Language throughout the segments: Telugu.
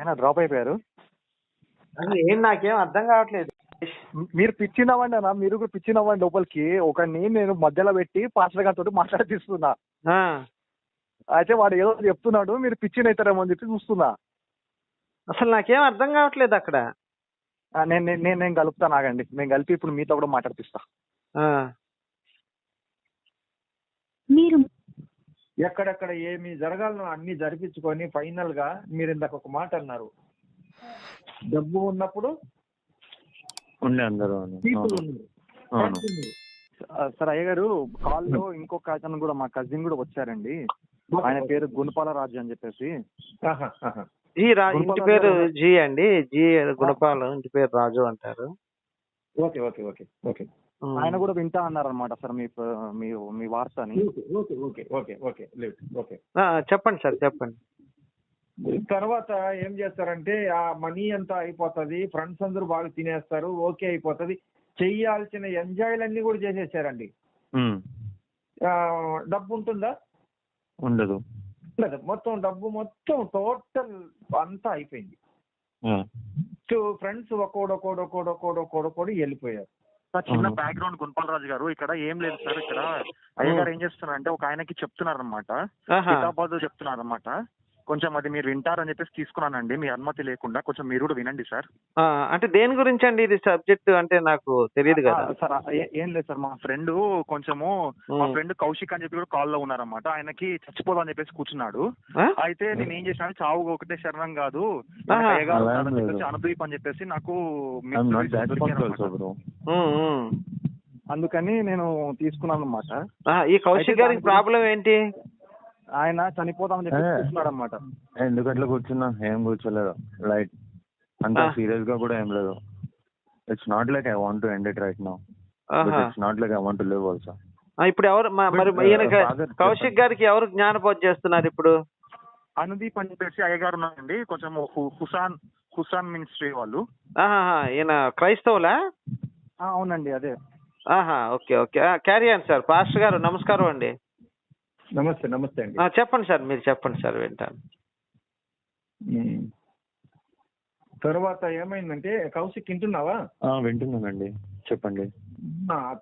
అయినా డ్రాప్ అయిపోయారు. అసలు ఏం నాకేం అర్థం కావట్లేదు. మీరు పిచ్చినవ్వండి అన్న, మీరు కూడా పిచ్చినవ్వండి లోపలికి. ఒకరిని నేను మధ్యలో పెట్టి పాస్టర్ గారితో మాట్లాడిస్తున్నా. అయితే వాడు ఏదో చెప్తున్నాడు, మీరు పిచ్చిని అవుతారేమో అని చెప్పి చూస్తున్నా. అసలు నాకేం అర్థం కావట్లేదు అక్కడ. నేను కలుపుతాను, ఆగండి. నేను కలిపి ఇప్పుడు మీతో కూడా మాట్లాడిపిస్తా. మీరు ఎక్కడెక్కడ ఏమి జరగాలనో అన్ని జరిపించుకొని ఫైనల్ గా మీరు ఇందాక ఒక మాట అన్నారు, డబ్బు ఉన్నప్పుడు ఉండే అందరూ సార్. అయ్య గారు కాల్లో ఇంకొక అతను కూడా, మా కజిన్ కూడా వచ్చారండి. ఆయన పేరు గుణపాల రాజు అని చెప్పేసి. ఇంటి పేరు జీ అండి, జీ గుణపాల, ఇంటి పేరు రాజు అంటారు. Okay okay okay okay. ఆయన కూడా వింటా అన్నారనమాట సార్ మీ వార్తని. Okay okay okay okay okay. చెప్పండి సార్, చెప్పండి. తర్వాత ఏం చేస్తారంటే ఆ మనీ అంతా అయిపోతుంది, ఫ్రెండ్స్ అందరూ బాగా తినేస్తారు, ఓకే అయిపోతుంది, చెయ్యాల్సిన ఎంజాయ్లన్నీ కూడా చేసేసారండి. డబ్బు ఉంటుందా? ఉండదు. లేదు, మొత్తం డబ్బు మొత్తం టోటల్ అంతా అయిపోయింది. ఫ్రెండ్స్ ఒక్కోడు వెళ్ళిపోయారు. చిన్న బ్యాక్గ్రౌండ్ గుణపాలరాజు గారు, ఇక్కడ ఏం లేదు సార్. ఇక్కడ అయ్యగారు ఏం చేస్తున్నారు అంటే ఒక ఆయనకి చెప్తున్నారు అనమాట, హితాబాద్ చెప్తున్నారు అనమాట. కొంచెం అది మీరు వింటారని చెప్పేసి తీసుకున్నానండి, మీ అనుమతి లేకుండా. కొంచెం మీరు కూడా వినండి సార్. అంటే దేని గురించి అండి ఇది సబ్జెక్ట్? అంటే నాకు తెలియదు కదా సార్. ఏం లేదు సార్, మా ఫ్రెండ్ మా ఫ్రెండ్ కౌశిక్ అని చెప్పి కూడా కాల్ లో ఉన్నారన్నమాట. ఆయనకి చచ్చిపోదాం అని చెప్పేసి కూర్చున్నాడు. అయితే నేను ఏం చేశాను, చావు ఒకటే శరణం కాదు, అనుద్వీప్ అని చెప్పేసి నాకు అందుకని నేను తీసుకున్నాను అనమాట. ఈ కౌశిక్ గారికి ప్రాబ్లం ఏంటి? ఆయన చనిపోతామని చెప్పి కూర్చున్నాడు అనమాట. ఎందుకు అట్లా కూర్చున్నా? ఏం కూర్చోలేదు, లైట్ అంత సీరియస్ గా కూడా ఏం లేదు. It's not like I want to end it right now, but it's not like I want to live also. ఇప్పుడు ఎవరు మరి ఈయన కౌశిక్ గారికి ఎవరు జ్ఞానబోధ చేస్తున్నారు ఇప్పుడు? అనుదీప్ అని చెప్పేసి అయ్యగారు ఉన్నారండి, కొంచెం హుసాన్ మినిస్ట్రీ వాళ్ళు. ఈయన క్రైస్తవులా? అవునండి, అదే. Okay okay, carry on sir. Pastor గారు నమస్కారం అండి. నమస్తే. నమస్తే అండి. చెప్పండి సార్, మీరు చెప్పండి సార్, వింటాను. తర్వాత ఏమైందంటే, కౌశిక్ వింటున్నావా? వింటున్నానండి, చెప్పండి.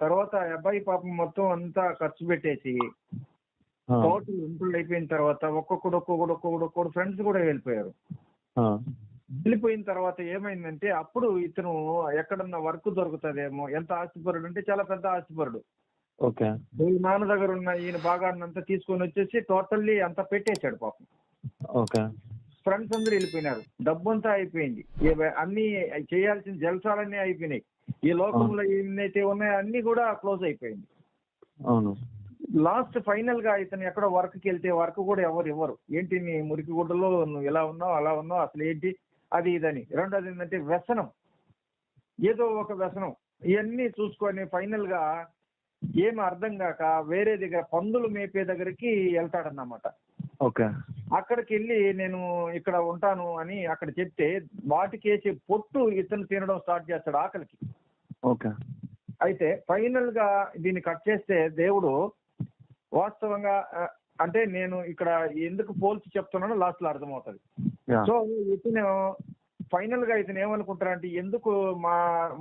తర్వాత అబ్బాయి పాపం మొత్తం అంతా ఖర్చు పెట్టేసి టోటల్ ఇంప్రూవ్ అయిపోయిన తర్వాత ఒక్కొక్కడు ఫ్రెండ్స్ కూడా వెళ్ళిపోయారు. వెళ్ళిపోయిన తర్వాత ఏమైందంటే, అప్పుడు ఇతను ఎక్కడన్నా వర్క్ దొరుకుతుందేమో. ఎంత ఆస్తిపరుడు అంటే చాలా పెద్ద ఆస్తిపరుడు. ఓకే. నాన్న దగ్గర ఉన్న ఈయన భాగాన్నంతా తీసుకొని వచ్చేసి టోటల్లీ అంతా పెట్టేశాడు పాపం. ఓకే. ఫ్రెండ్స్ అందరూ వెళ్ళిపోయినారు, డబ్బు అంతా అయిపోయింది, అన్ని చేయాల్సిన జల్సాలన్నీ అయిపోయినాయి. ఈ లోకంలో ఏమైతే ఉన్నాయో అన్ని కూడా క్లోజ్ అయిపోయింది. అవును. లాస్ట్ ఫైనల్ గా ఇతను ఎక్కడో వర్క్ కి వెళ్తే వర్క్ కూడా ఎవరు ఇవ్వరు. ఏంటి నీ మురికి గుడ్డలో నువ్వు ఇలా ఉన్నావు అలా ఉన్నావు, అసలు ఏంటి అది ఇదని. రెండోది ఏంటంటే వ్యసనం, ఏదో ఒక వ్యసనం. ఇవన్నీ చూసుకొని ఫైనల్ గా ఏమి అర్థం కాక వేరే దగ్గర పందులు మేపే దగ్గరికి వెళ్తాడన్నమాట. ఓకే. అక్కడికి వెళ్ళి నేను ఇక్కడ ఉంటాను అని అక్కడ చెప్తే వాటికేసి పొట్టు ఇతను తినడం స్టార్ట్ చేస్తాడు ఆకలికి. ఓకే. అయితే ఫైనల్ గా దీన్ని కట్ చేస్తే దేవుడు వాస్తవంగా అంటే నేను ఇక్కడ ఎందుకు పోల్చి చెప్తున్నానో లాస్ట్ లో అర్థమవుతుంది. సో ఇతను ఫైనల్ గా ఇతను ఏమనుకుంటారంటే, ఎందుకు మా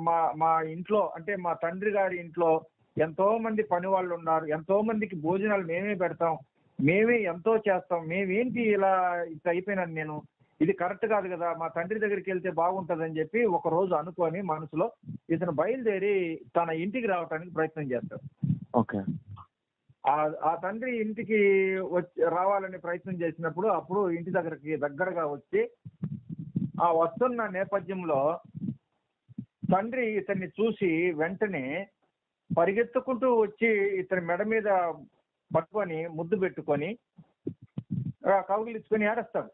మా మా ఇంట్లో అంటే మా తండ్రి గారి ఇంట్లో ఎంతో మంది పని వాళ్ళు ఉన్నారు, ఎంతో మందికి భోజనాలు మేమే పెడతాం, మేమే ఎంతో చేస్తాం, మేమేంటి ఇలా అయిపోయినాను నేను, ఇది కరెక్ట్ కాదు కదా, మా తండ్రి దగ్గరికి వెళ్తే బాగుంటదని చెప్పి ఒక రోజు అనుకొని మనసులో ఇతను బయలుదేరి తన ఇంటికి రావడానికి ప్రయత్నం చేస్తాడు. ఓకే. ఆ తండ్రి ఇంటికి రావాలని ప్రయత్నం చేసినప్పుడు అప్పుడు ఇంటి దగ్గరగా వచ్చి ఆ వస్తున్న నేపథ్యంలో తండ్రి ఇతన్ని చూసి వెంటనే పరిగెత్తుకుంటూ వచ్చి ఇతని మెడ మీద పట్టుకొని ముద్దు పెట్టుకొని కౌగిలించుకొని ఏడుస్తాడు.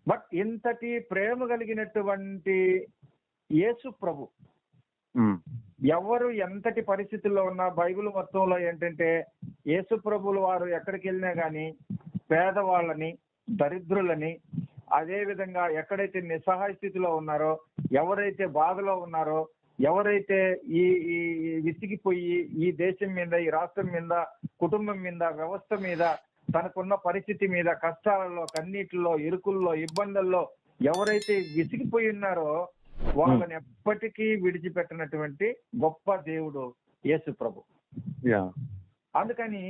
బట్ ఇంతటి ప్రేమ కలిగినటువంటి యేసు ప్రభు ఎవరు ఎంతటి పరిస్థితుల్లో ఉన్నా బైబిల్ మొత్తంలో ఏంటంటే యేసు ప్రభులు వారు ఎక్కడికి వెళ్ళినా కానీ పేదవాళ్ళని, దరిద్రులని, అదే విధంగా ఎక్కడైతే నిస్సహాయ స్థితిలో ఉన్నారో, ఎవరైతే బాధలో ఉన్నారో, ఎవరైతే ఈ విసిగిపోయి ఈ దేశం మీద, ఈ రాష్ట్రం మీద, కుటుంబం మీద, వ్యవస్థ మీద తనకున్న పరిస్థితి మీద, కష్టాలలో, కన్నీటిలో, ఇరుకుల్లో, ఇబ్బందుల్లో ఎవరైతే విసిగిపోయి ఉన్నారో వాళ్ళని ఎప్పటికీ విడిచిపెట్టినటువంటి గొప్ప దేవుడు యేసు ప్రభు. అందుకని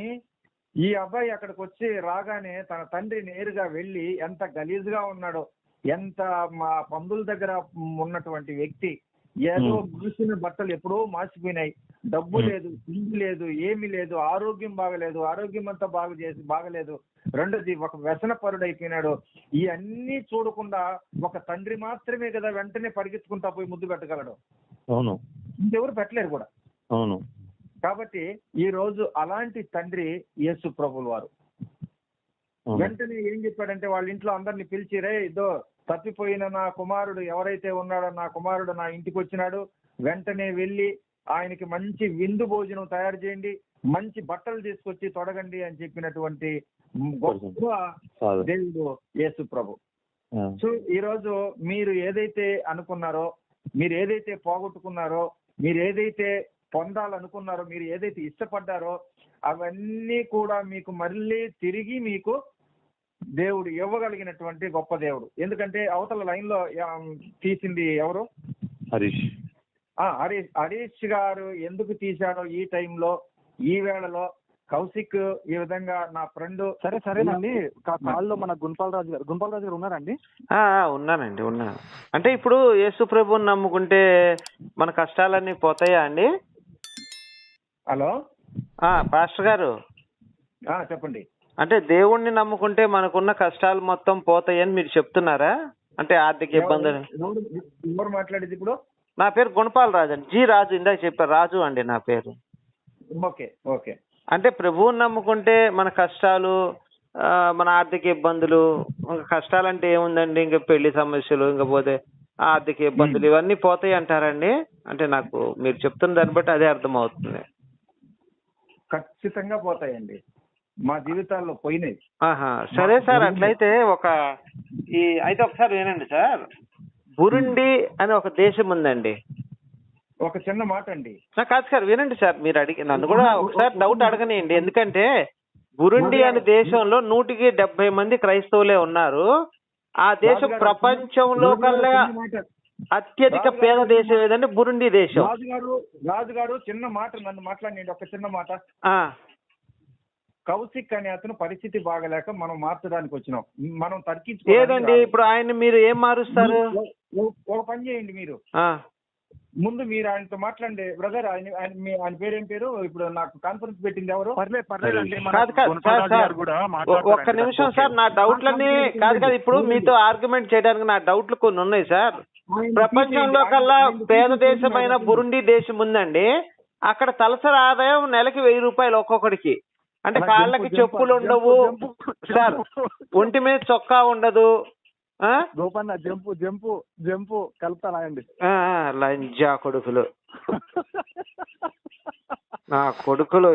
ఈ అబ్బాయి అక్కడికి వచ్చి రాగానే తన తండ్రి నేరుగా వెళ్ళి, ఎంత గలీజ్గా ఉన్నాడో, ఎంత మా పందుల దగ్గర ఉన్నటువంటి వ్యక్తి, ఏదో మూసిన బట్టలు ఎప్పుడో మార్చిపోయినాయి, డబ్బు లేదు, తిండి లేదు, ఏమీ లేదు, ఆరోగ్యం బాగలేదు, ఆరోగ్యం అంతా బాగలేదు, రెండోది ఒక వ్యసన పరుడైపోయినాడు. ఇవన్నీ చూడకుండా ఒక తండ్రి మాత్రమే కదా వెంటనే పరిగెత్తుకుంటా పోయి ముద్దు పెట్టగలడు. అవును, ఇంకెవరు పెట్టలేరు కూడా. అవును. కాబట్టి ఈ రోజు అలాంటి తండ్రి యేసు ప్రభుల వారు. వెంటనే ఏం చెప్పాడంటే వాళ్ళ ఇంట్లో అందరిని పిలిచి, రే ఇదో తప్పిపోయిన నా కుమారుడు ఎవరైతే ఉన్నాడో, నా కుమారుడు నా ఇంటికి వచ్చినాడు, వెంటనే వెళ్ళి ఆయనకి మంచి విందు భోజనం తయారు చేయండి, మంచి బట్టలు తీసుకొచ్చి తొడగండి అని చెప్పినటువంటి గొప్ప దేవుడు యేసు ప్రభు. సో ఈ రోజు మీరు ఏదైతే అనుకున్నారో, మీరు ఏదైతే పోగొట్టుకున్నారో, మీరు ఏదైతే పొందాలనుకున్నారో, మీరు ఏదైతే ఇష్టపడ్డారో అవన్నీ కూడా మీకు మళ్ళీ తిరిగి మీకు దేవుడు ఇవ్వగలిగినటువంటి గొప్ప దేవుడు. ఎందుకంటే అవతల లైన్ లో తీసింది ఎవరు? హరీష్. హరీష్ గారు ఎందుకు తీశాడో ఈ టైంలో, ఈ వేళలో కౌశిక్ ఈ విధంగా నా ఫ్రెండ్. సరేనండి. కాల్లో మన గుణపాల్ రాజు గారు ఉన్నారండి? ఉన్నానండి, ఉన్నాను. అంటే ఇప్పుడు యేసు ప్రభువుని నమ్ముకుంటే మన కష్టాలన్నీ పోతాయా అండి? హలో పాస్టర్ గారు చెప్పండి. అంటే దేవుణ్ణి నమ్ముకుంటే మనకున్న కష్టాలు మొత్తం పోతాయని మీరు చెప్తున్నారా? అంటే ఆర్థిక ఇబ్బందులు. ఎవరు మాట్లాడేది ఇప్పుడు? నా పేరు గుణపాల్ రాజు అండి. జి రాజు, ఇందాక చెప్పారు, రాజు అండి నా పేరు. Okay okay. అంటే ప్రభువుని నమ్ముకుంటే మన కష్టాలు, మన ఆర్థిక ఇబ్బందులు, ఇంకా కష్టాలంటే ఏముందండి, ఇంకా పెళ్లి సమస్యలు, ఇంకా పోతే ఆర్థిక ఇబ్బందులు, ఇవన్నీ పోతాయి అంటారండి? అంటే నాకు మీరు చెప్తున్న దాన్ని బట్టి అదే అర్థం అవుతుంది. ఖచ్చితంగా పోతాయండి, మా జీవితాల్లో పోయినాయి. సరే సార్, అట్లయితే అయితే ఒకసారి వినండి సార్. బురుండి అని ఒక దేశం ఉందండి. ఒక చిన్న మాట అండి. కాదు సార్, వినండి సార్, మీరు నన్ను కూడా ఒకసారి డౌట్ అడగనియండి. ఎందుకంటే బురుండి అనే దేశంలో 170 మంది క్రైస్తవులే ఉన్నారు. ఆ దేశం ప్రపంచంలో కల్లా అత్యధిక పేద దేశం ఏదంటే బురుండి దేశం. రాజుగారు చిన్న మాట, నన్ను మాట్లాడండి, ఒక చిన్న మాట. కౌశిక్ అనే అతను పరిస్థితి బాగలేక మనం మార్చడానికి వచ్చినాం, మనం తర్కించు. ఏదండి ఇప్పుడు ఆయన మీరు ఏం మారుస్తారు? ఒక పని చేయండి, మీరు ముందు మీరు ఆయనతో మాట్లాడండి. బ్రదర్, ఆయన పేరేం పేరు? ఇప్పుడు నాకు కాన్ఫరెన్స్ పెట్టింది ఎవరు? ఒక్క నిమిషం సార్, నా డౌట్లన్నీ కాదు. ఇప్పుడు మీతో ఆర్గ్యుమెంట్ చేయడానికి నా డౌట్లు కొన్ని ఉన్నాయి సార్. ప్రపంచంలో కల్లా పేద దేశమైన బురుండి దేశం ఉందండి. అక్కడ తలసరి ఆదాయం నెలకి 1000 రూపాయలు ఒక్కొక్కడికి. అంటే కాళ్ళకి చెప్పులు ఉండవు సార్, ఒంటి మీద చొక్కా ఉండదు. గోపన్న జంపు కలుపుతానండి. లంజా కొడుకులు, నా కొడుకులు.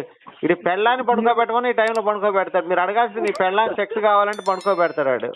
ఇది పెళ్ళాన్ని పడుకోబెట్టమని ఈ టైంలో పడుకోబెడతాడు. మీరు అడగాల్సింది ఈ పెళ్ళాన్ని సెక్స్ కావాలంటే పడుకోబెడతాడు.